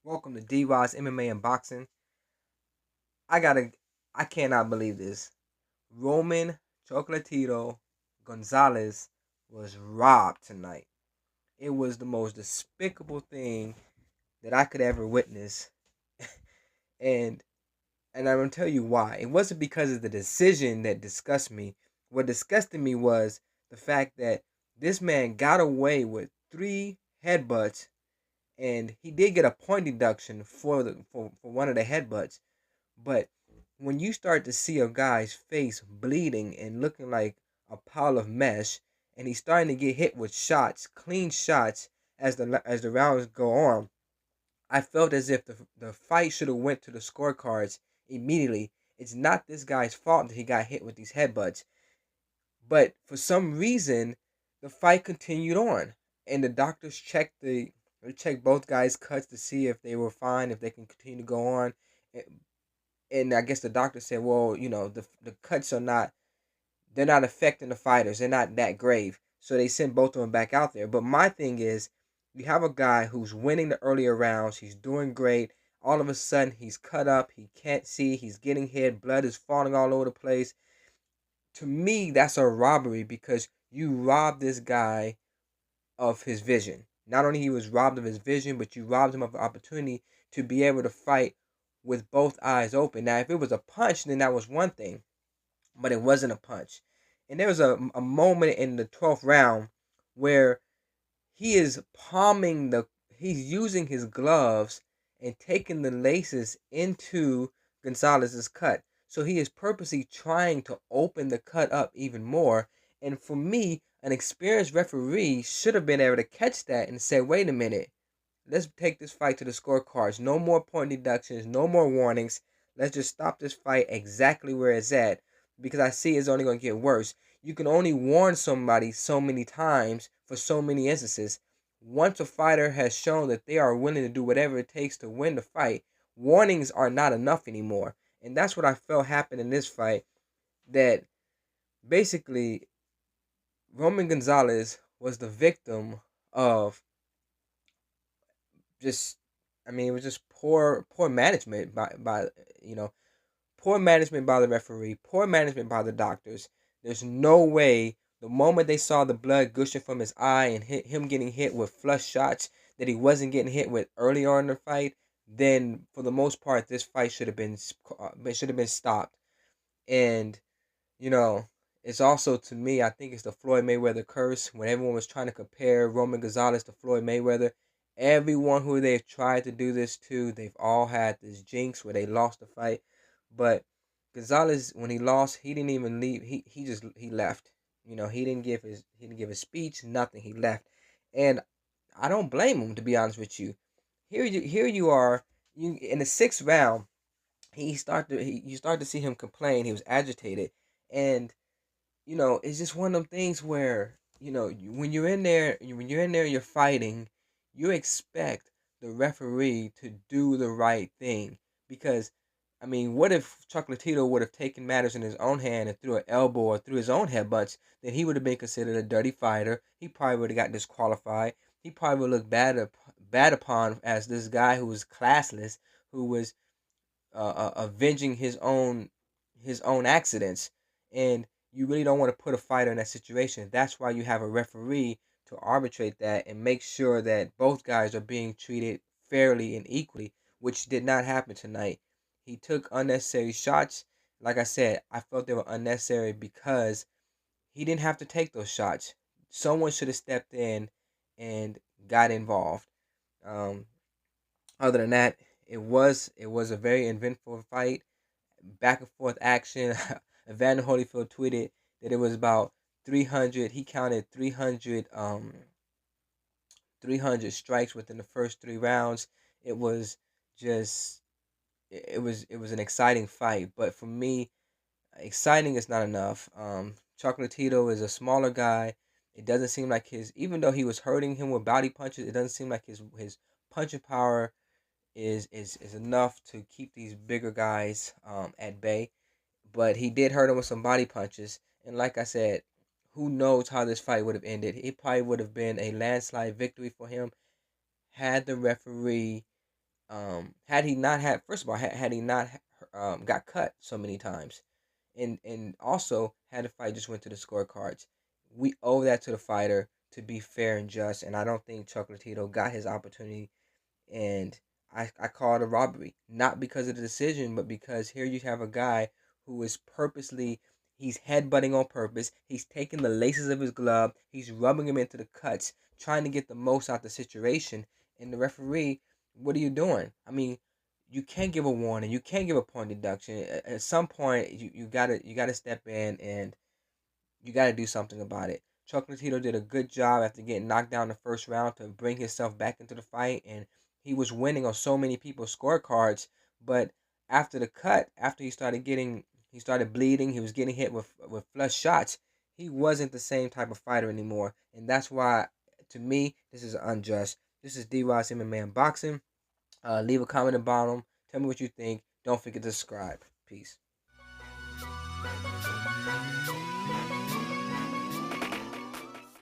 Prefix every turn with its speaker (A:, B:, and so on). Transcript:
A: Welcome to DROD'S MMA and Boxing. I gotta, I cannot believe this. Roman Chocolatito Gonzalez was robbed tonight. It was the most despicable thing that I could ever witness, and I'm gonna tell you why. It wasn't because of the decision that disgusted me. What disgusted me was the fact that this man got away with 3 headbutts, and he did get a point deduction for one of the headbutts. But when you start to see a guy's face bleeding and looking like a pile of mesh, and he's starting to get hit with shots, clean shots, as the rounds go on, I felt as if the fight should have went to the scorecards immediately. It's not this guy's fault that he got hit with these headbutts, but for some reason, the fight continued on, and the doctors checked both guys' cuts to see if they were fine, if they can continue to go on. And I guess the doctor said, well, the cuts are not, they're not affecting the fighters. They're not that grave. So they sent both of them back out there. But my thing is, you have a guy who's winning the earlier rounds. He's doing great. All of a sudden, he's cut up. He can't see. He's getting hit. Blood is falling all over the place. To me, that's a robbery because you robbed this guy of his vision. Not only he was robbed of his vision, but you robbed him of the opportunity to be able to fight with both eyes open. Now, if it was a punch, then that was one thing, but it wasn't a punch. And there was a moment in the 12th round where he is he's using his gloves and taking the laces into Gonzalez's cut. So he is purposely trying to open the cut up even more. And for me, an experienced referee should have been able to catch that and say, wait a minute, let's take this fight to the scorecards. No more point deductions, no more warnings. Let's just stop this fight exactly where it's at because I see it's only going to get worse. You can only warn somebody so many times for so many instances. Once a fighter has shown that they are willing to do whatever it takes to win the fight, warnings are not enough anymore. And that's what I felt happened in this fight. That basically Roman Gonzalez was the victim of just, it was just poor management by you know poor management by the referee, poor management by the doctors. There's no way the moment they saw the blood gushing from his eye and him getting hit with flush shots that he wasn't getting hit with earlier on in the fight, then for the most part this fight should have been stopped. And you know, it's also, to me, I think it's the Floyd Mayweather curse. When everyone was trying to compare Roman Gonzalez to Floyd Mayweather, everyone who they've tried to do this to, they've all had this jinx where they lost the fight. But Gonzalez, when he lost, he didn't even leave. He left. He didn't give his speech, nothing. He left, and I don't blame him, to be honest with you. Here you are, you in the 6th round. You start to see him complain. He was agitated, and it's just one of them things where when you're in there, you're fighting, you expect the referee to do the right thing because, what if Chocolatito would have taken matters in his own hand and threw an elbow or threw his own headbutts? Then he would have been considered a dirty fighter. He probably would have got disqualified. He probably would look bad upon as this guy who was classless, who was avenging his own accidents. And you really don't want to put a fighter in that situation. That's why you have a referee to arbitrate that and make sure that both guys are being treated fairly and equally, which did not happen tonight. He took unnecessary shots. Like I said, I felt they were unnecessary because he didn't have to take those shots. Someone should have stepped in and got involved. Um, Other than that, it was a very eventful fight, back and forth action. Evander Holyfield tweeted that it was about 300. He counted 300 strikes within the first 3 rounds. It was just it was an exciting fight, but for me, exciting is not enough. Chocolatito is a smaller guy. It doesn't seem like even though he was hurting him with body punches, it doesn't seem like his punching power is enough to keep these bigger guys at bay. But he did hurt him with some body punches, and like I said, who knows how this fight would have ended. It probably would have been a landslide victory for him had the referee, had he not had, first of all, had he not got cut so many times, and also had the fight just went to the scorecards. We owe that to the fighter to be fair and just, and I don't think Chocolatito got his opportunity, and I call it a robbery. Not because of the decision, but because here you have a guy who is purposely, he's headbutting on purpose. He's taking the laces of his glove, he's rubbing them into the cuts, trying to get the most out the situation. And the referee, what are you doing? I mean, you can't give a warning, you can't give a point deduction. At some point, you gotta step in and you got to do something about it. Chocolatito did a good job after getting knocked down the first round to bring himself back into the fight, and he was winning on so many people's scorecards. But after the cut, after he started bleeding, he was getting hit with flush shots. He wasn't the same type of fighter anymore, and that's why, to me, this is unjust. This is DROD'S MMA and Boxing. Leave a comment in the bottom. Tell me what you think. Don't forget to subscribe. Peace.